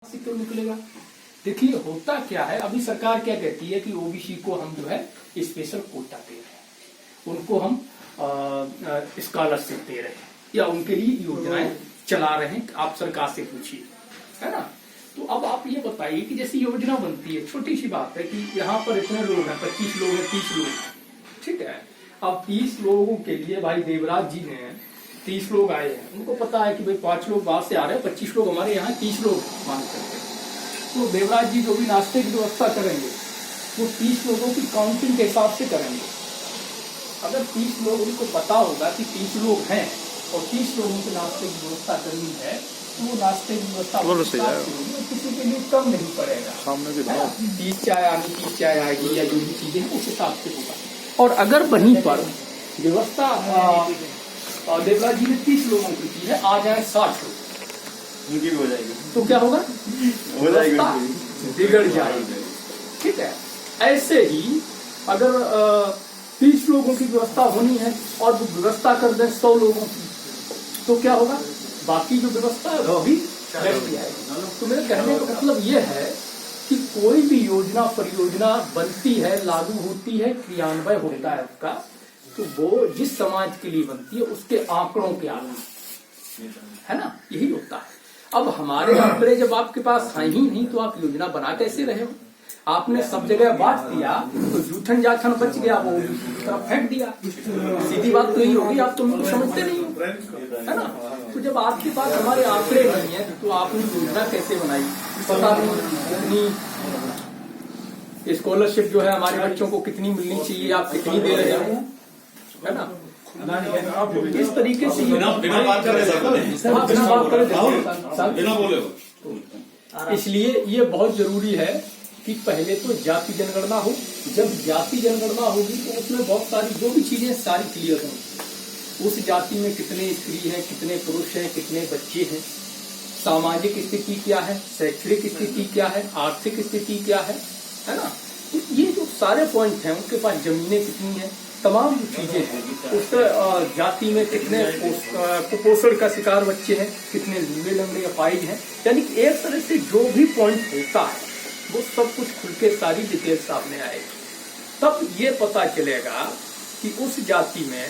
से क्यों निकलेगा? देखिए होता क्या है, अभी सरकार क्या कहती है कि ओबीसी को हम जो है स्पेशल कोटा दे रहे हैं, उनको हम स्कॉलरशिप दे रहे हैं या उनके लिए योजनाएं चला रहे हैं। आप सरकार से पूछिए, है ना। तो अब आप ये बताइए कि जैसी योजना बनती है, छोटी सी बात है कि यहाँ पर इतने लोग हैं, 25 लोग हैं, 30 लोग हैं, ठीक है। अब 30 लोगों के लिए भाई देवराज जी ने 30 लोग आए हैं, उनको पता है कि भाई 5 लोग बाहर से आ रहे हैं, 25 लोग हमारे यहाँ, 30 लोग मांग करते हैं। तो देवराज जी जो भी नाश्ते की व्यवस्था करेंगे वो 30 लोगों की काउंटिंग के हिसाब से करेंगे। अगर 30 लोग, उनको पता होगा कि 30 लोग हैं और 30 लोगों के नाश्ते की व्यवस्था करनी है, तो वो नाश्ते की व्यवस्था किसी के लिए कम नहीं पड़ेगा। 30 चाय आनी, 30 चाय आएगी या जो भी चीजें उस हिसाब से होगा। और अगर वहीं पर व्यवस्था देवराज जी ने 30 लोगों की की है, आ जाए 60 लोग, उनकी भी हो जाएगी, तो क्या होगा? हो जाएगी, बिगड़ जाएगी, ठीक है। ऐसे ही अगर 30 लोगों की व्यवस्था होनी है और वो व्यवस्था कर दें 100 लोगों की, तो क्या होगा? बाकी जो व्यवस्था है वो भी बैठ जाएगी। तो मेरे कहने का मतलब ये है कि कोई भी योजना परियोजना बनती है, लागू होती है, क्रियान्वय होता है उसका, तो वो जिस समाज के लिए बनती है उसके आंकड़ों के आधार, है ना, यही होता है। अब हमारे आंकड़े जब आपके पास है ही नहीं, तो आप योजना बना कैसे रहे हो? आपने सब जगह बांट दिया तो जूठन जाठन बच गया, वो दूसरी तरफ फेंक दिया। सीधी बात तो यही होगी, आप तो उनको समझते नहीं हो, है ना। तो जब आपके पास हमारे आंकड़े नहीं है तो आपने योजना कैसे बनाई? पता नहीं कितनी स्कॉलरशिप जो है हमारे बच्चों को कितनी मिलनी चाहिए, आप कितनी दे रहे हो, है ना। इस तरीके से इसलिए ये बहुत जरूरी है कि पहले तो जाति जनगणना हो। जब जाति जनगणना होगी तो उसमें बहुत सारी जो भी चीजें सारी क्लियर होंगी। उस जाति में कितने स्त्री हैं, कितने पुरुष हैं, कितने बच्चे हैं, सामाजिक स्थिति क्या है, शैक्षणिक स्थिति क्या है, आर्थिक स्थिति क्या है ना। तो ये जो सारे पॉइंट हैं, उनके पास जमीनें कितनी है, तमाम जो चीजें हैं, उस जाति में कितने कुपोषण का शिकार बच्चे हैं, कितने लूले लंगड़े अपाहिज हैं, यानी कि एक तरह से जो भी पॉइंट होता है वो सब कुछ खुल के सारी डिटेल सामने आएगी। तब ये पता चलेगा कि उस जाति में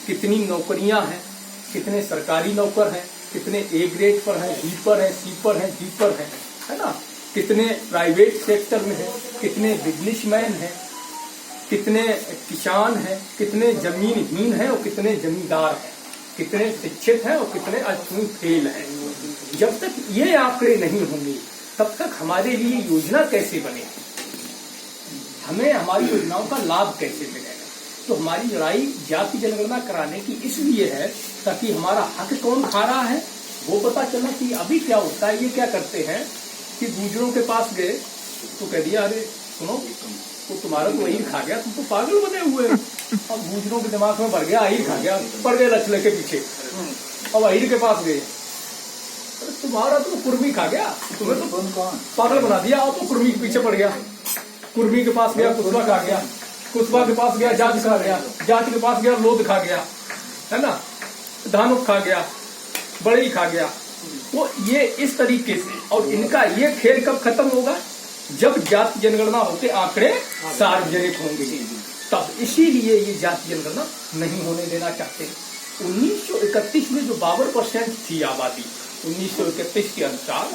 कितनी नौकरियां हैं, कितने सरकारी नौकर हैं, कितने ए ग्रेड पर हैं, बी पर हैं, सी पर हैं, डी पर हैं, है ना, कितने प्राइवेट सेक्टर में हैं, कितने बिजनेसमैन हैं, कितने किसान हैं, कितने जमीनहीन हैं और कितने जमींदार हैं, कितने शिक्षित हैं और कितने अल्पसंख्यक फेल हैं। जब तक ये आंकड़े नहीं होंगे तब तक हमारे लिए योजना कैसे बनेगी, हमें हमारी योजनाओं का लाभ कैसे मिलेगा। तो हमारी लड़ाई जाति जनगणना कराने की इसलिए है ताकि हमारा हक कौन खा रहा है वो पता चला। कि अभी क्या होता है, ये क्या करते हैं कि गुजरों के पास गए तो कह दिया, अरे सुनो तो तुम्हारा तो अहीर खा गया, तुम तो पागल बने हुए हो। अब गुजरों के दिमाग में भर गया, अहीर खा गया, पड़ गए लचले के पीछे। अब अहीर के पास गए, तुम्हारा तो कुर्मी खा गया, तुम्हें तो पागल बना दिया, अब तो कुर्मी के पीछे पड़ गया। कुर्मी के पास गया, कुतबा खा गया, कुतबा के पास गया, जाट खा गया, जाट के पास गया, लोध खा गया, है ना, धानुक खा गया, बड़ई खा गया। तो ये इस तरीके से, और इनका ये खेल कब खत्म होगा? जब जाति जनगणना होते आंकड़े सार्वजनिक होंगे, तब। इसीलिए ये जाति जनगणना नहीं होने देना चाहते। 1931 में जो 52% थी आबादी 1931 के अनुसार,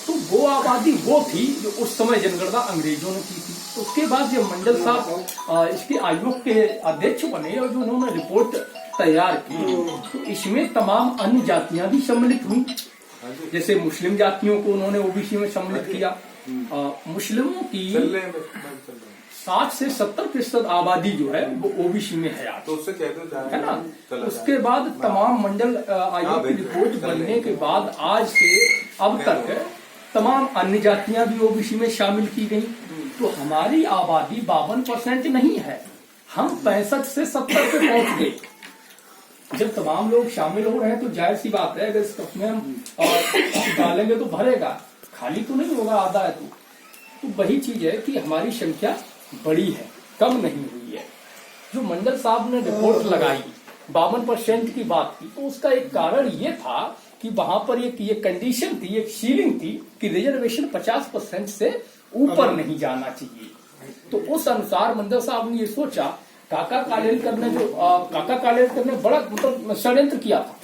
तो वो आबादी वो थी जो उस समय जनगणना अंग्रेजों ने की थी। उसके बाद जब मंडल साहब इसके आयोग के अध्यक्ष बने और जो उन्होंने रिपोर्ट तैयार की, तो इसमें तमाम अन्य जातियां भी सम्मिलित हुई। जैसे मुस्लिम जातियों को उन्होंने ओबीसी में सम्मिलित किया। मुस्लिमों की 60 से 70% आबादी जो है वो ओबीसी में है आज, तो है ना। उसके बाद तमाम मंडल आयोग की रिपोर्ट बनने के बाद आज से अब तक तमाम अन्य जातियां भी ओबीसी में शामिल की गई। तो हमारी आबादी 52% नहीं है, हम 65 से 70 पे पहुंच गए। जब तमाम लोग शामिल हो रहे हैं तो जाहिर सी बात है, अगर इसमें हम डालेंगे तो भरेगा, खाली तो नहीं होगा, आधा है तो वही चीज है कि हमारी संख्या बड़ी है, कम नहीं हुई है। जो मंडल साहब ने रिपोर्ट लगाई 52% की बात की, तो उसका एक कारण ये था कि वहां पर ये कंडीशन थी, एक सीलिंग थी कि रिजर्वेशन 50% से ऊपर नहीं जाना चाहिए। तो उस अनुसार मंडल साहब ने ये सोचा, काका कालेलकर ने बड़ा मतलब षड्यंत्र किया था,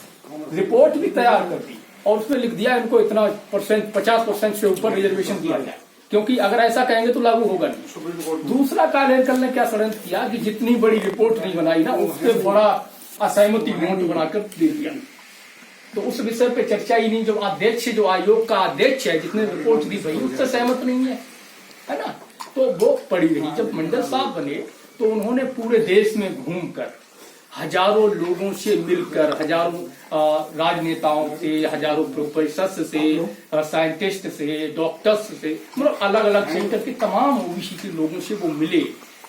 रिपोर्ट भी तैयार कर दी और उसमें लिख दिया इनको इतना परसेंट 50% से ऊपर रिजर्वेशन दिया जाए, क्योंकि अगर ऐसा कहेंगे तो लागू होगा नहीं। दूसरा कालेलकर ने क्या षड्यंत्र किया कि जितनी बड़ी रिपोर्ट नहीं बनाई ना, उससे बड़ा असहमति नोट बनाकर दे दिया। तो उस विषय पे चर्चा ही नहीं। जो आयोग का अध्यक्ष है, जितने रिपोर्ट दी भाई उससे सहमत नहीं है ना, तो वो पड़ी रही। जब मंडल साहब बने तो उन्होंने पूरे देश में घूमकर हजारों लोगों से मिलकर, हजारों राजनेताओं से, हजारों प्रोफेसर से, साइंटिस्ट से, डॉक्टर्स से, मतलब अलग अलग सेक्टर के तमाम ओबीसी के लोगों से वो मिले।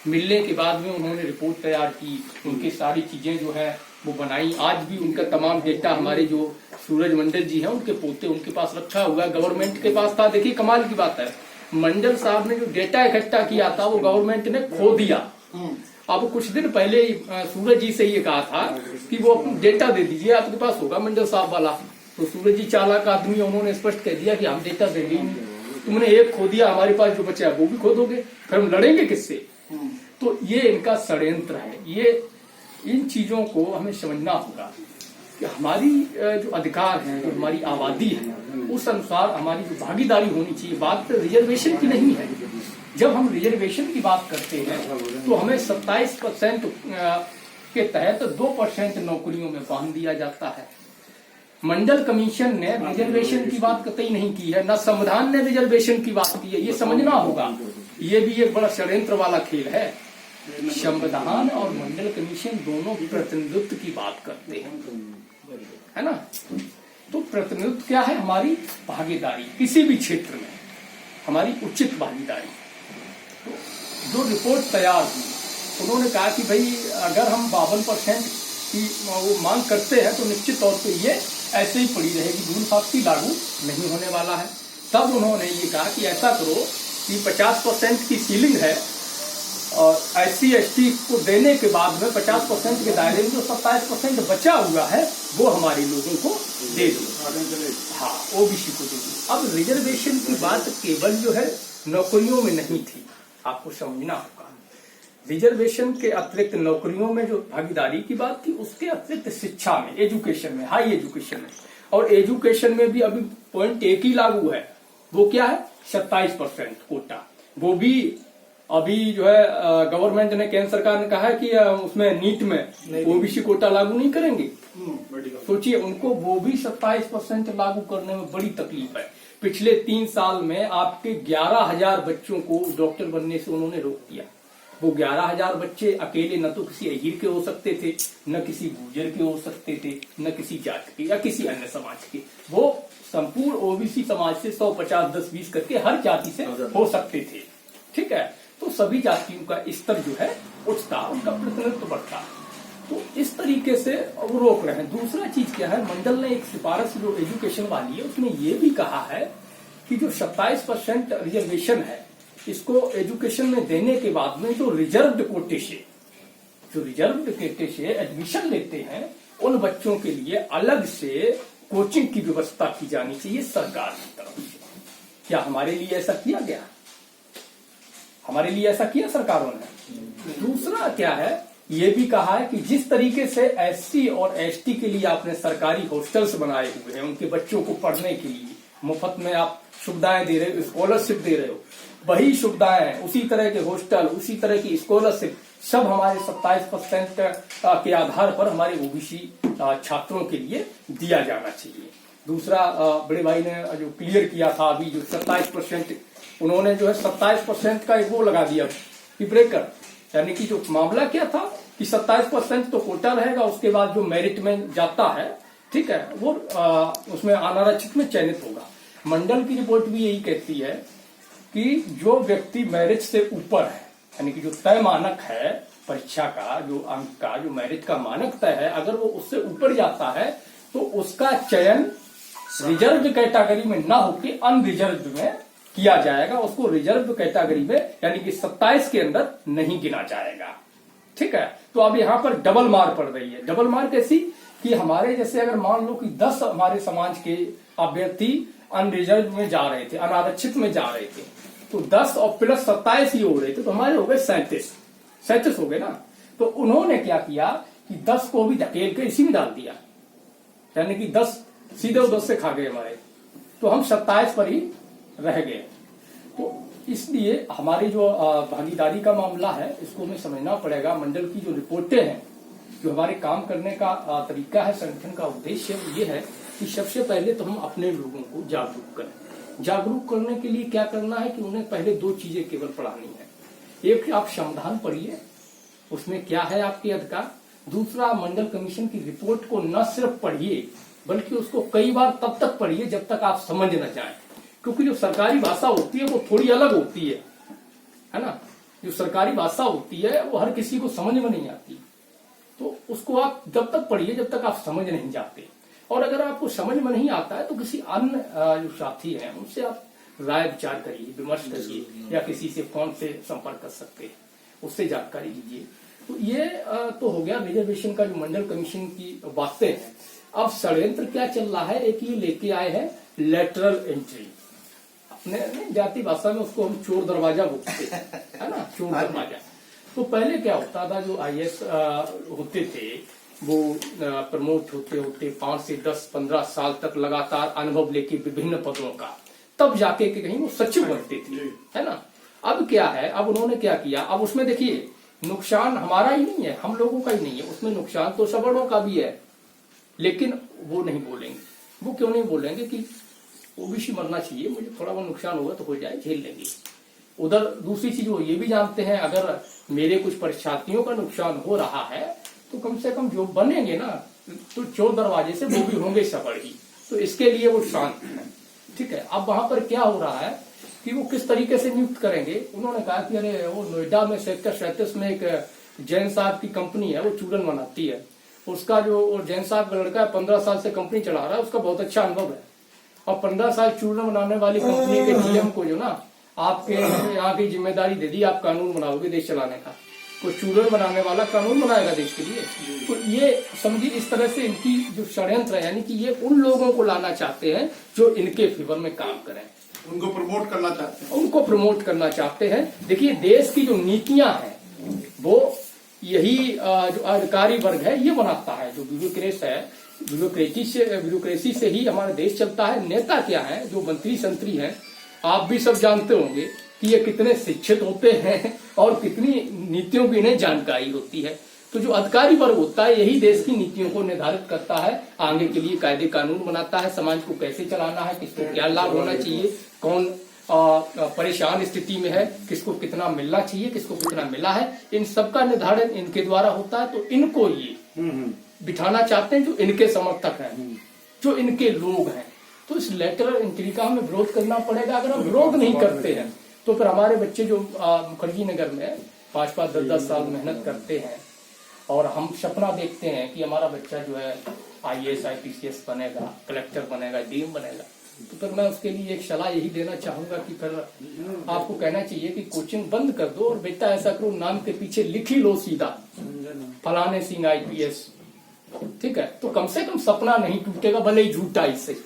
मिलने के बाद में उन्होंने रिपोर्ट तैयार की, उनकी सारी चीजें जो है वो बनाई। आज भी उनका तमाम डेटा हमारे जो सूरज मंडल जी हैं उनके पोते उनके पास रखा हुआ है, गवर्नमेंट के पास था। देखिए कमाल की बात है, मंडल साहब ने जो डेटा इकट्ठा किया था वो गवर्नमेंट ने खो दिया। अब कुछ दिन पहले सूरज जी से ये कहा था कि वो डेटा दे दीजिए, आपके पास होगा मंडल साहब वाला। तो सूरज जी चालाक आदमी, उन्होंने स्पष्ट कह दिया कि हम डेटा देंगे ही नहीं, तुमने एक खो दिया, हमारे पास जो बचा वो भी खो दोगे, फिर हम लड़ेंगे किससे। तो ये इनका षड्यंत्र है। ये इन चीजों को हमें समझना होगा कि हमारी जो अधिकार है, जो हमारी आबादी है, उस अनुसार हमारी जो भागीदारी होनी चाहिए। बात तो रिजर्वेशन की नहीं है। जब हम रिजर्वेशन की बात करते हैं तो हमें 27% के तहत 2% नौकरियों में बांध दिया जाता है। मंडल कमीशन ने रिजर्वेशन की बात कतई नहीं की है, न संविधान ने रिजर्वेशन की बात की है। ये समझना होगा, ये भी एक बड़ा षड्यंत्र वाला खेल है। संविधान और मंडल कमीशन दोनों प्रतिनिधित्व की बात करते हैं, है ना। तो प्रतिनिधित्व क्या है? हमारी भागीदारी किसी भी क्षेत्र में, हमारी उचित भागीदारी। तो जो रिपोर्ट तैयार हुई, उन्होंने कहा कि भाई अगर हम 52% की वो मांग करते हैं तो निश्चित तौर पे ये ऐसे ही पड़ी रहेगी, मूल फास्ती लागू नहीं होने वाला है। तब उन्होंने ये कहा कि ऐसा करो कि 50% की सीलिंग है और SC ST को देने के बाद में 50% के दायरे में जो 27% बचा हुआ है वो हमारे लोगों को दे दो। हाँ, ओबीसी को दे दो। अब रिजर्वेशन की बात केवल जो है नौकरियों में नहीं थी, आपको समझना होगा। रिजर्वेशन के अतिरिक्त नौकरियों में जो भागीदारी की बात थी, उसके अतिरिक्त शिक्षा में, एजुकेशन में, हाई एजुकेशन में, और एजुकेशन में भी अभी पॉइंट एक ही लागू है। वो क्या है? 27% कोटा। वो भी अभी जो है गवर्नमेंट ने, केंद्र सरकार ने कहा है कि उसमें नीट में ओबीसी कोटा लागू नहीं करेंगे। सोचिए, उनको वो भी 27% लागू करने में बड़ी तकलीफ है। पिछले 3 साल में आपके 11,000 बच्चों को डॉक्टर बनने से उन्होंने रोक दिया। वो 11,000 बच्चे अकेले न तो किसी अहीर के हो सकते थे, न किसी गुर्जर के हो सकते थे, न किसी जात के या किसी अन्य समाज के। वो संपूर्ण ओबीसी समाज से 100, 50, 10, 20 करके हर जाति से हो सकते थे। ठीक है, तो सभी जातियों का स्तर जो है उठता, उनका प्रतिनिधित्व बढ़ता। तो इस तरीके से वो रोक रहे हैं। दूसरा चीज क्या है, मंडल ने एक सिफारिश जो एजुकेशन वाली है उसमें ये भी कहा है कि जो 27% रिजर्वेशन है, इसको एजुकेशन में देने के बाद में जो रिजर्व्ड कोटे से एडमिशन लेते हैं, उन बच्चों के लिए अलग से कोचिंग की व्यवस्था की जानी चाहिए सरकार की तरफ से। क्या हमारे लिए ऐसा किया गया? हमारे लिए ऐसा किया सरकारों ने? दूसरा क्या है, ये भी कहा है कि जिस तरीके से SC और ST के लिए आपने सरकारी हॉस्टल्स बनाए हुए हैं, उनके बच्चों को पढ़ने के लिए मुफ्त में आप सुविधाएं दे रहे हो, स्कॉलरशिप दे रहे हो, वही सुविधाएं, उसी तरह के हॉस्टल, उसी तरह की स्कॉलरशिप सब हमारे 27% के आधार पर हमारे ओबीसी छात्रों के लिए दिया जाना चाहिए। दूसरा, बड़े भाई ने जो क्लियर किया था अभी, जो 27%, उन्होंने जो है 27% का एक वो लगा दिया कि ब्रेकर, यानी कि जो मामला क्या था कि 27% तो कोटा रहेगा, उसके बाद जो मेरिट में जाता है, ठीक है, वो उसमें अनारक्षित में चयनित होगा। मंडल की रिपोर्ट भी यही कहती है कि जो व्यक्ति मेरिट से ऊपर है, यानी कि जो तय मानक है परीक्षा का, जो अंक का, जो मेरिट का मानक तय है, अगर वो उससे ऊपर जाता है तो उसका चयन रिजर्व कैटेगरी में ना होकर अनरिजर्व में किया जाएगा। उसको रिजर्व कैटेगरी में, यानी कि 27 के अंदर नहीं गिना जाएगा। ठीक है, तो अब यहाँ पर डबल मार पड़ रही है। डबल मार कैसी कि हमारे जैसे अगर मान लो कि 10 हमारे समाज के अभ्यर्थी अनरिजर्व में जा रहे थे, अनारक्षित में जा रहे थे, तो 10 और प्लस 27 ही हो रहे थे, तो हमारे हो गए 37 हो गए ना। तो उन्होंने क्या किया कि 10 को भी धकेल के इसी में डाल दिया, यानी कि 10 सीधे 10 से खा गए हमारे, तो हम 27 पर ही रह गए। तो इसलिए हमारी जो भागीदारी का मामला है, इसको हमें समझना पड़ेगा। मंडल की जो रिपोर्टें हैं, जो हमारे काम करने का तरीका है, संगठन का उद्देश्य ये है कि सबसे पहले तो हम अपने लोगों को जागरूक करें। जागरूक करने के लिए क्या करना है कि उन्हें पहले 2 चीजें केवल पढ़ानी है। एक, आप संविधान पढ़िए, उसमें क्या है आपके अधिकार। दूसरा, मंडल कमीशन की रिपोर्ट को न सिर्फ पढ़िए बल्कि उसको कई बार तब तक पढ़िए जब तक आप समझ न जाए, क्योंकि जो सरकारी भाषा होती है वो थोड़ी अलग होती है ना। जो सरकारी भाषा होती है वो हर किसी को समझ में नहीं आती, तो उसको आप जब तक पढ़िए जब तक आप समझ नहीं जाते। और अगर आपको समझ में नहीं आता है तो किसी अन्य जो साथी हैं उनसे आप राय विचार करिए, विमर्श करिए, या किसी से फोन से संपर्क कर सकते हैं, उससे जानकारी लीजिए। तो ये तो हो गया रिजर्वेशन का जो मंडल कमीशन की बातें हैं। अब षड्यंत्र क्या चल रहा है, एक ये लेके आए हैं लेटरल एंट्री, अपने जाति भाषा में उसको हम चोर दरवाजा बोलते हैं, है ना, चोर दरवाजा। तो पहले क्या होता था, जो IAS होते थे वो प्रमोट होते होते 5 से 10-15 साल तक लगातार अनुभव लेके विभिन्न पदों का, तब जाके कहीं वो सचिव बनते थे, है ना। अब क्या है, अब उन्होंने क्या किया, अब उसमें देखिए नुकसान हमारा ही नहीं है, हम लोगों का ही नहीं है, उसमें नुकसान तो सवर्णों का भी है, लेकिन वो नहीं बोलेंगे। वो क्यों नहीं बोलेंगे कि OBC मरना चाहिए, मुझे थोड़ा बहुत नुकसान होगा तो हो जाए, झेल लेंगे। उधर दूसरी चीज वो ये भी जानते हैं, अगर मेरे कुछ परीक्षार्थियों का नुकसान हो रहा है तो कम से कम जो बनेंगे ना, तो चोर दरवाजे से वो भी होंगे सफल ही, तो इसके लिए वो शांत है। ठीक है, अब वहां पर क्या हो रहा है कि वो किस तरीके से नियुक्त करेंगे। उन्होंने कहा कि अरे वो नोएडा में सेक्टर 37 में एक जैन साहब की कंपनी है, वो चूरन बनाती है, उसका जो जैन साहब का लड़का है 15 साल से कंपनी चला रहा है, उसका बहुत अच्छा अनुभव है। और 15 साल चूरन बनाने वाली कंपनी के GM को जो ना आपके यहाँ की जिम्मेदारी दे दी, आप कानून बनाओगे देश चलाने का। कोई चूरन बनाने वाला कानून बनाएगा देश के लिए। तो ये समझिए, इस तरह से इनकी जो षड्यंत्र है, यानी कि ये उन लोगों को लाना चाहते हैं जो इनके फेवर में काम करें, उनको प्रमोट करना चाहते हैं, उनको प्रमोट करना चाहते हैं। देखिए, देश की जो नीतियां हैं वो यही जो अधिकारी वर्ग है ये बनाता है, जो ब्यूरोक्रेट है, ब्यूरोक्रेसी से ही हमारा देश चलता है। नेता क्या है, जो मंत्री संतरी हैं, आप भी सब जानते होंगे कि ये कितने शिक्षित होते हैं और कितनी नीतियों की इन्हें जानकारी होती है। तो जो अधिकारी वर्ग होता है यही देश की नीतियों को निर्धारित करता है, आगे के लिए कायदे कानून बनाता है, समाज को कैसे चलाना है, किसको क्या लाभ होना चाहिए, कौन परेशान स्थिति में है, किसको कितना मिलना चाहिए, किसको कितना मिला है, इन सबका निर्धारण इनके द्वारा होता है। तो इनको ये बिठाना चाहते हैं जो इनके समर्थक हैं, जो इनके लोग हैं। तो इस लेटरल एंट्री का हमें विरोध करना पड़ेगा। अगर हम विरोध नहीं करते हैं तो फिर हमारे बच्चे जो मुखर्जी नगर में 5-5, 10-10 साल मेहनत करते हैं और हम सपना देखते हैं कि हमारा बच्चा जो है IAS IPCS बनेगा, कलेक्टर बनेगा, DM बनेगा, तो फिर मैं उसके लिए एक सलाह यही देना चाहूंगा कि फिर आपको कहना चाहिए कि कोचिंग बंद कर दो और बेटा ऐसा करो, नाम के पीछे लिख ही लो सीधा फलाने सिंह IPS। ठीक है, तो कम से कम सपना नहीं टूटेगा, भले ही झूठा इससे।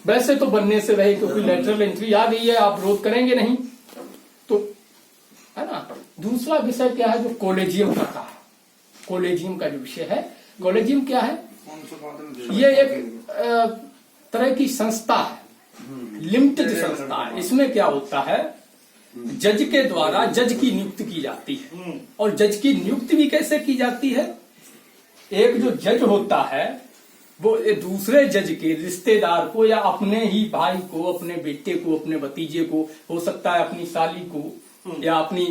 वैसे तो बनने से रहे, क्योंकि लेटरल एंट्री आ गई है, आप विरोध करेंगे नहीं तो, है ना। दूसरा विषय क्या है, जो कॉलेजियम का कहा, कॉलेजियम का जो विषय है, कॉलेजियम क्या है, ये एक तरह की संस्था है, लिमिटेड संस्था है। इसमें क्या होता है, जज के द्वारा जज की नियुक्ति की जाती है। और जज की नियुक्ति भी कैसे की जाती है, एक जो जज होता है वो दूसरे जज के रिश्तेदार को या अपने ही भाई को, अपने बेटे को, अपने भतीजे को, हो सकता है अपनी साली को या अपनी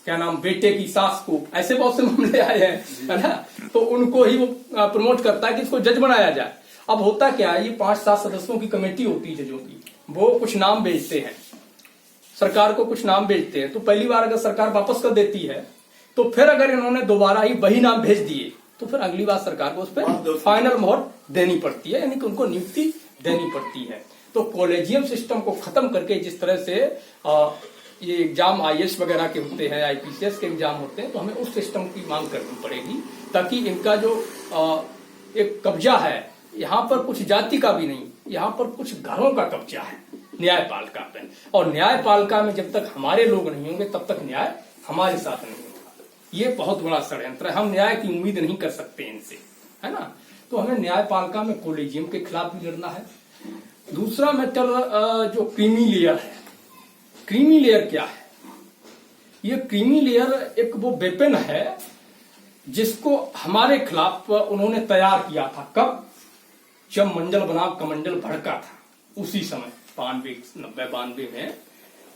क्या नाम बेटे की सास को, ऐसे बहुत से मामले आए हैं, है ना। तो उनको ही वो प्रमोट करता है कि इसको जज बनाया जाए। अब होता क्या है, ये 5-7 सदस्यों की कमेटी होती है जजों की, वो कुछ नाम भेजते हैं सरकार को, कुछ नाम भेजते हैं। तो पहली बार अगर सरकार वापस कर देती है तो फिर अगर इन्होंने दोबारा ही वही नाम भेज दिए तो फिर अगली बार सरकार को उस पर फाइनल मोहर देनी पड़ती है, यानी कि उनको नियुक्ति देनी पड़ती है। तो कॉलेजियम सिस्टम को खत्म करके जिस तरह से ये एग्जाम IAS वगैरह के होते हैं, IPCS के एग्जाम होते हैं, तो हमें उस सिस्टम की मांग करनी पड़ेगी ताकि इनका जो एक कब्जा है। यहाँ पर कुछ जाति का भी नहीं, यहाँ पर कुछ घरों का कब्जा है न्यायपालिका पे। और न्यायपालिका में जब तक हमारे लोग नहीं होंगे तब तक न्याय हमारे साथ नहीं होगा। ये बहुत बड़ा षड्यंत्र है। हम न्याय की उम्मीद नहीं कर सकते इनसे, है ना। तो हमें न्यायपालिका में कोलेजियम के खिलाफ भी लड़ना है। दूसरा मैटर जो क्रीमी लेयर है, क्रीमी लेयर क्या है? ये क्रीमी लेयर एक वो वेपन है जिसको हमारे खिलाफ उन्होंने तैयार किया था। कब? जब मंडल बनाम कमंडल भड़का था, उसी समय 92 में,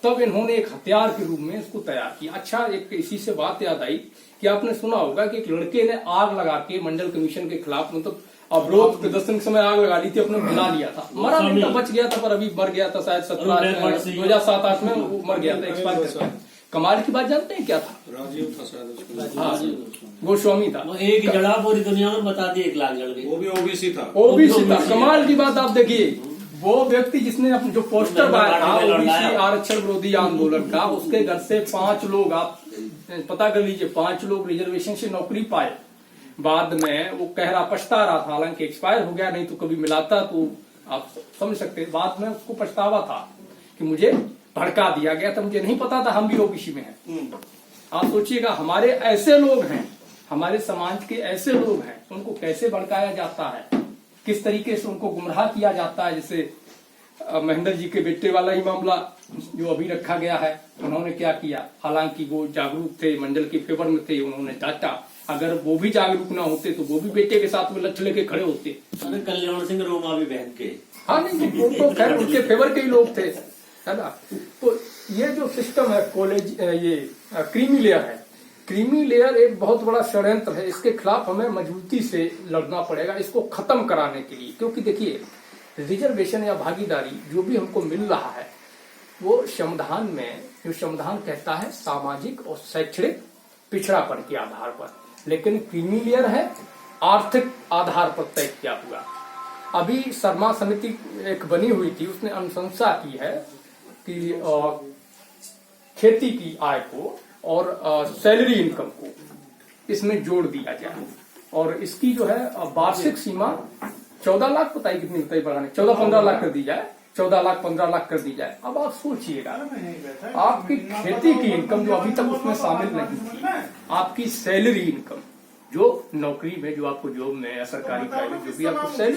तब इन्होंने एक हथियार के रूप में इसको तैयार किया। अच्छा, एक इसी से बात याद आई कि आपने सुना होगा कि एक लड़के ने आग लगा के मंडल कमीशन के खिलाफ, मतलब अवरोध प्रदर्शन के समय आग लगा ली थी, अपने बुला लिया था। मरा नहीं था, बच गया था, पर अभी मर गया था शायद 2007-8 में वो मर गया था, एक्सपायर कर गया। कमाल की बात जानते हैं क्या था? राजीव था शायद, हाँ, गोस्वामी था। एक जड़ा पूरी दुनिया में बता दी, 1 लाख जड़ गई। वो भी ओबीसी था। ओबीसी था। कमाल की बात आप देखिए, वो व्यक्ति जिसने जो पोस्टर बनाया था ओबीसी आरक्षण विरोधी आंदोलन का, उसके घर से 5 लोग, आप पता कर लीजिए, 5 लोग रिजर्वेशन से नौकरी पाए। बाद में वो कह रहा, पछता रहा था, हालांकि एक्सपायर हो गया, नहीं तो कभी मिलाता, तो आप समझ सकते। बाद में उसको पछतावा था कि मुझे भड़का दिया गया था, मुझे नहीं पता था हम भी ओबीसी में हैं। आप सोचिएगा, हमारे ऐसे लोग हैं, हमारे समाज के ऐसे लोग हैं, उनको कैसे भड़काया जाता है, किस तरीके से उनको गुमराह किया जाता है। जैसे महेंद्र जी के बेटे वाला ही मामला जो अभी रखा गया है, उन्होंने क्या किया, हालांकि वो जागरूक थे, मंडल के फेवर में थे, उन्होंने डांटा। अगर वो भी जागरूक ना होते तो वो भी बेटे के साथ में लठ लेके खड़े होते। अरे कल्याण सिंह रोमा भी बहन के, हाँ नहीं, वो तो खैर उनके फेवर के ही लोग थे, है ना। तो ये जो सिस्टम है कॉलेज, ये क्रीमी लेयर है, क्रीमी लेयर एक बहुत बड़ा षड्यंत्र है। इसके खिलाफ हमें मजबूती से लड़ना पड़ेगा, इसको खत्म कराने के लिए। क्योंकि देखिए, रिजर्वेशन या भागीदारी जो भी हमको मिल रहा है, वो संविधान में, जो संविधान कहता है सामाजिक और शैक्षणिक पिछड़ापन के आधार पर, लेकिन क्रीमी लेयर है आर्थिक आधार पर तय किया हुआ। अभी शर्मा समिति एक बनी हुई थी, उसने अनुशंसा की है कि खेती की आय को और सैलरी इनकम को इसमें जोड़ दिया जाए, और इसकी जो है वार्षिक सीमा 14 लाख, बताइए कितनी बताइए बढ़ाने, 14-15 लाख कर दी जाए, 14 लाख 15 लाख कर दी जाए। अब आप सोचिएगा, आपकी खेती की इनकम जो अभी तक उसमें शामिल नहीं थी, आपकी सैलरी इनकम जो नौकरी में, जो आपको जॉब में या सरकारी प्राइवेट जो भी आपको सैलरी